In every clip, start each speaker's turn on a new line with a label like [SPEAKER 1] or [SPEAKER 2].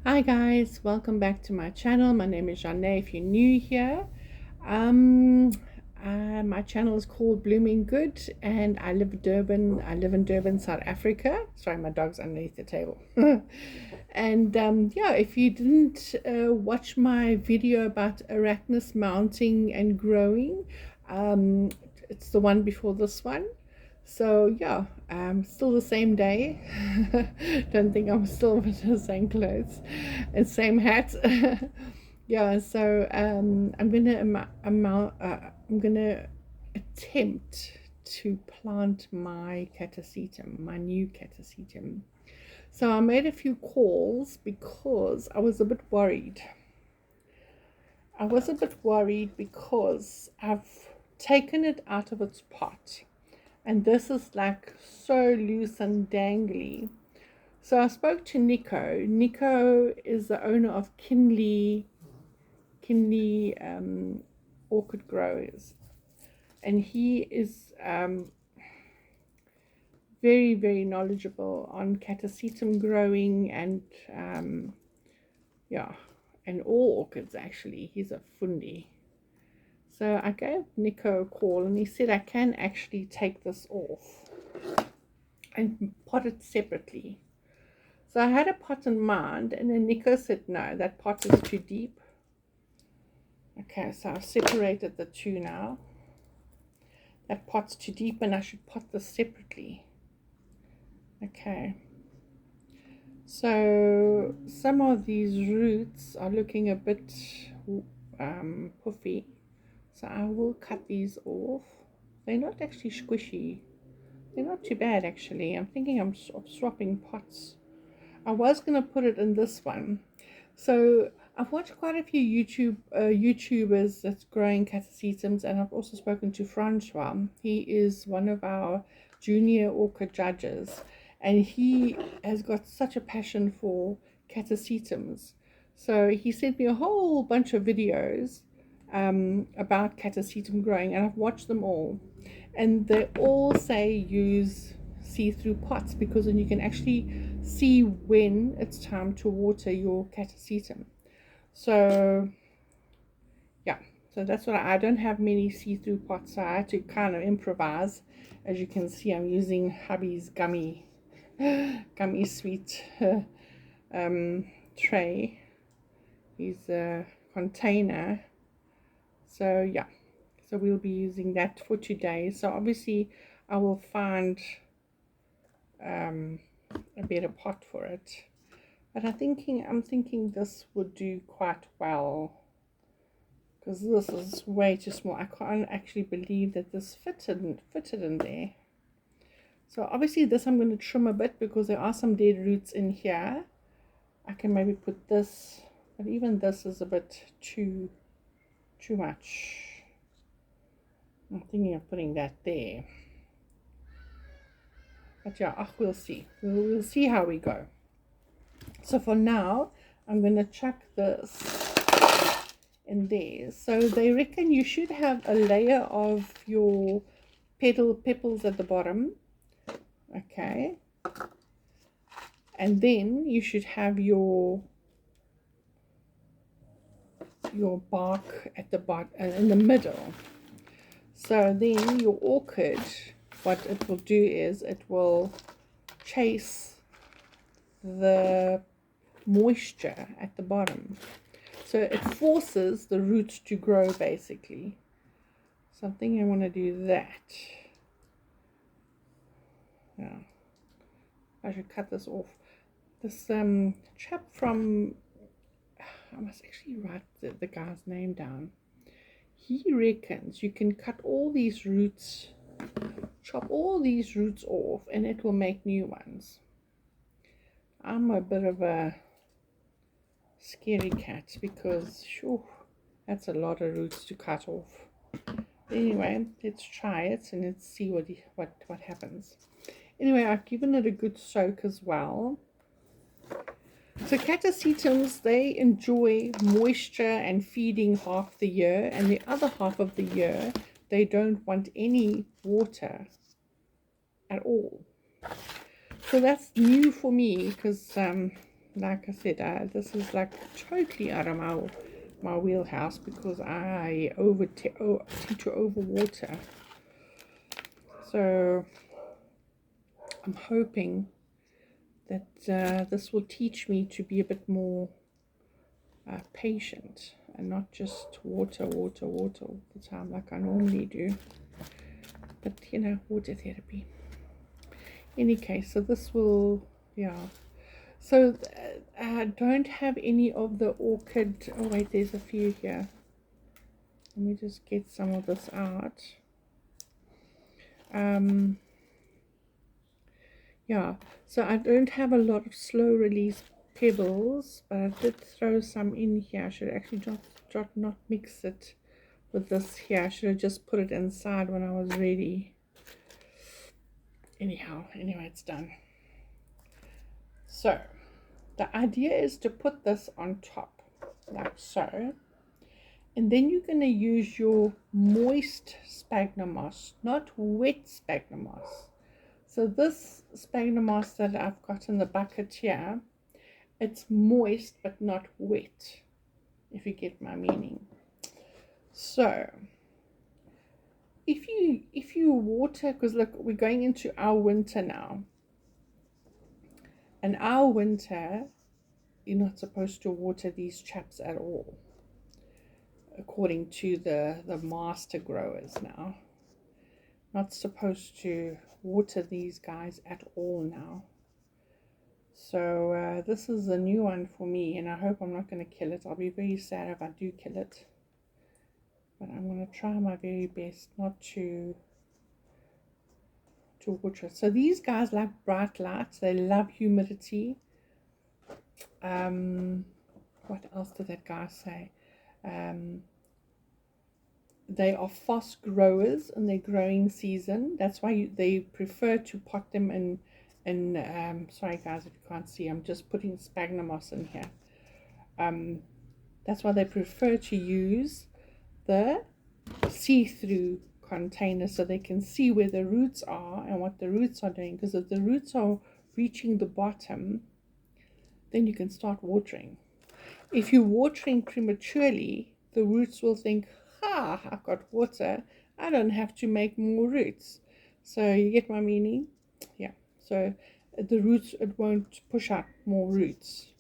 [SPEAKER 1] Hi guys, welcome back to my channel. My name is Janae if you're new here. Um, my channel is called Blooming Good and I live in Durban, South Africa. Sorry, my dog's underneath the table. And yeah, if you didn't watch my video about arachnis mounting and growing, it's the one before this one. So yeah, still the same day. Don't think I'm still with the same clothes and same hat. Yeah, so I'm gonna attempt to plant my Ctsm, my new Ctsm. So I made a few calls because I was a bit worried. Because I've taken it out of its pot. And this is like so loose and dangly. So I spoke to Nico. Nico is the owner of Kinley Orchid Growers, and he is very, very knowledgeable on Ctsm growing and yeah, and all orchids actually. He's a fundi. So I gave Nico a call and he said I can actually take this off and pot it separately. So I had a pot in mind, and then Nico said, no, that pot is too deep. Okay, so I've separated the two now. That pot's too deep and I should pot this separately. Okay. So some of these roots are looking a bit puffy. So I will cut these off. They're not actually squishy. They're not too bad actually. I'm thinking of swapping pots. I was going to put it in this one. So I've watched quite a few YouTubers that's growing Ctsms, and I've also spoken to Francois. He is one of our junior orchid judges, and he has got such a passion for Ctsms. So he sent me a whole bunch of videos about Ctsm growing, and I've watched them all, and they all say use see-through pots because then you can actually see when it's time to water your Ctsm. So yeah, so that's what I don't have many see-through pots, so I had to kind of improvise. As you can see, I'm using hubby's gummy sweet tray. His container. So yeah, so we'll be using that for today. So obviously I will find a better pot for it, but I'm thinking this would do quite well because this is way too small. I can't actually believe that this fitted in there. So obviously this I'm going to trim a bit because there are some dead roots in here. I can maybe put this, but even this is a bit too much. I'm thinking of putting that there. But yeah, we'll see. We'll see how we go. So for now, I'm going to chuck this in there. So they reckon you should have a layer of your petals at the bottom. Okay. And then you should have your bark at the bottom, in the middle. So then your orchid, what it will do is it will chase the moisture at the bottom. So it forces the roots to grow basically. So I'm thinking I want to do that. Yeah. I should cut this off. This chap from, I must actually write the guy's name down. He reckons you can cut all these roots, chop all these roots off, and it will make new ones. I'm a bit of a scary cat because sure, that's a lot of roots to cut off. Anyway, let's try it and let's see what happens. Anyway, I've given it a good soak as well. So Ctsms, they enjoy moisture and feeding half the year, and the other half of the year they don't want any water at all. So that's new for me because like I said, this is like totally out of my wheelhouse because I tend to overwater. So I'm hoping that this will teach me to be a bit more patient and not just water all the time like I normally do. But you know, water therapy. Any case, so this will, yeah. So I don't have any of the orchid. Oh wait, there's a few here. Let me just get some of this out. Yeah, so I don't have a lot of slow release pebbles, but I did throw some in here. I should actually not mix it with this here. I should have just put it inside when I was ready. Anyhow, anyway, it's done. So the idea is to put this on top like so, and then you're going to use your moist sphagnum moss, not wet sphagnum moss. So this sphagnum moss that I've got in the bucket here, it's moist but not wet, if you get my meaning. So if you water, because look, we're going into our winter now, and our winter, you're not supposed to water these chaps at all, according to the master growers now. Not supposed to water these guys at all now. So this is a new one for me, and I hope I'm not going to kill it. I'll be very sad if I do kill it, but I'm going to try my very best not to water it. So these guys like bright lights, they love humidity. What else did that guy say? They are fast growers in their growing season. That's why they prefer to pot them in sorry guys if you can't see, I'm just putting sphagnum moss in here. That's why they prefer to use the see-through container, so they can see where the roots are and what the roots are doing, because if the roots are reaching the bottom, then you can start watering. If you're watering prematurely, the roots will think, ha, I've got water, I don't have to make more roots. So you get my meaning? Yeah. So the roots, it won't push out more roots.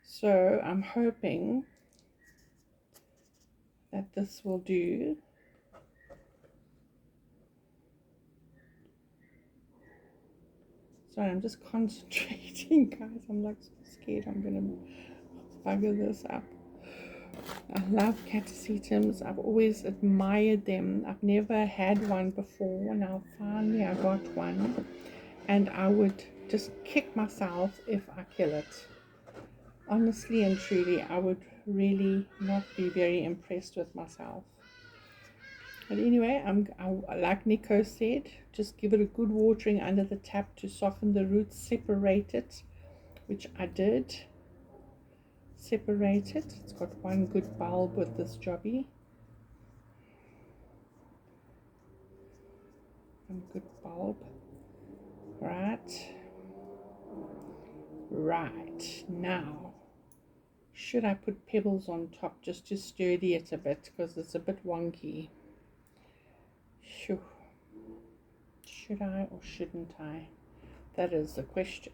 [SPEAKER 1] So I'm hoping that this will do. Sorry, I'm just concentrating, guys. I'm like so scared I'm gonna bugger this up. I love Ctsm.J's. I've always admired them. I've never had one before. Now finally I got one, and I would just kick myself if I kill it. Honestly and truly, I would really not be very impressed with myself. But anyway, like Nico said, just give it a good watering under the tap to soften the roots, separate it, which I did. Separate it. It's got one good bulb with this jobby. One good bulb. Right. Now, should I put pebbles on top just to sturdy it a bit, because it's a bit wonky? Should I or shouldn't I? That is the question.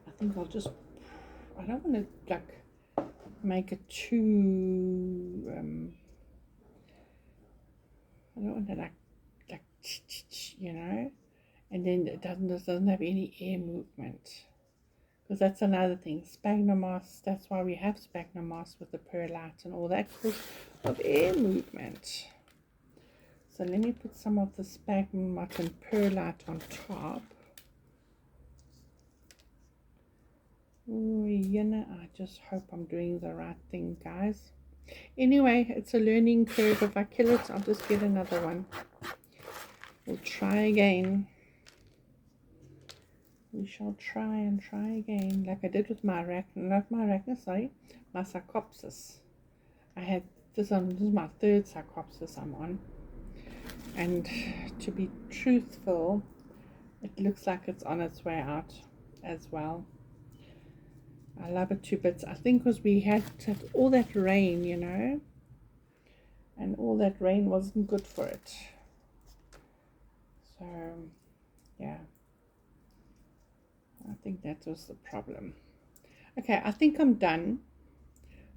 [SPEAKER 1] I think I'll just, I don't want to like make it too I don't want to like you know, and then it doesn't have any air movement, because that's another thing. Sphagnum moss, that's why we have sphagnum moss with the perlite and all that, because of air movement. So let me put some of the sphagnum moss and perlite on top. Oh, you know, I just hope I'm doing the right thing, guys. Anyway, it's a learning curve. If I kill it, I'll just get another one. We'll try again. We shall try and try again, like I did with my my Sarcopsis. I had this one. This is my third Sarcopsis I'm on, and to be truthful, it looks like it's on its way out as well. I love it to bits. I think because we had all that rain, you know, and all that rain wasn't good for it. So, yeah, I think that was the problem. Okay, I think I'm done.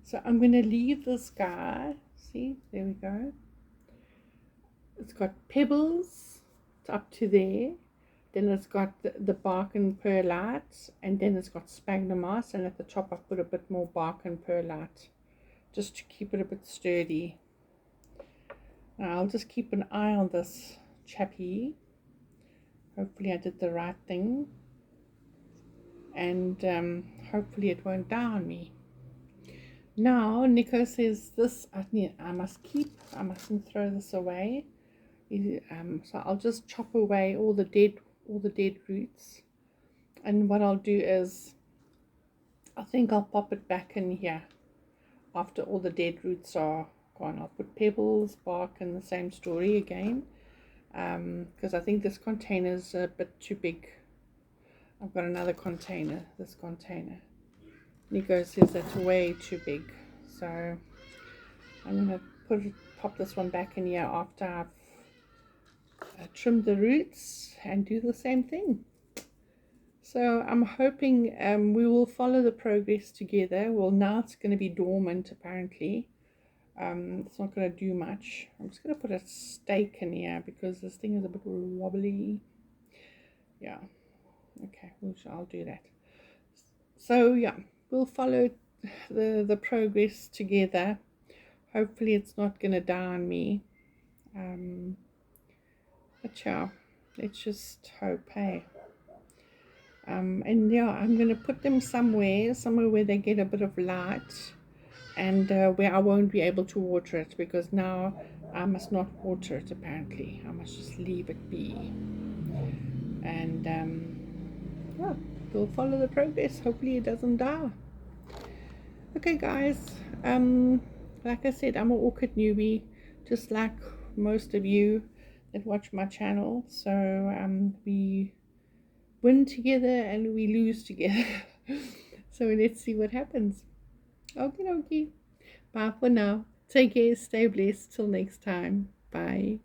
[SPEAKER 1] So I'm going to leave this guy. See, there we go. It's got pebbles up to there. Then it's got the bark and perlite, and then it's got sphagnum moss, and at the top I've put a bit more bark and perlite just to keep it a bit sturdy. Now I'll just keep an eye on this chappie. Hopefully I did the right thing, and hopefully it won't die on me. Now Nico says this I must keep. I mustn't throw this away. So I'll just chop away all the dead roots, and what I'll do is I think I'll pop it back in here after all the dead roots are gone. I'll put pebbles, bark, and the same story again, because I think this container is a bit too big. I've got another container. This container, Nico says that's way too big, so I'm gonna pop this one back in here after I've trim the roots and do the same thing. So I'm hoping we will follow the progress together. Well, now it's going to be dormant apparently. It's not going to do much. I'm just going to put a stake in here because this thing is a bit wobbly. Yeah, okay, I'll do that. So yeah, we'll follow the progress together. Hopefully it's not going to die on me. But yeah, let's just hope, hey. And yeah, I'm going to put them somewhere where they get a bit of light, and where I won't be able to water it, because now I must not water it apparently. I must just leave it be. And yeah, we'll follow the progress. Hopefully it doesn't die. Okay guys, like I said, I'm an orchid newbie, just like most of you that watch my channel. So we win together and we lose together. So let's see what happens. Okay, bye for now. Take care, stay blessed, till next time. Bye.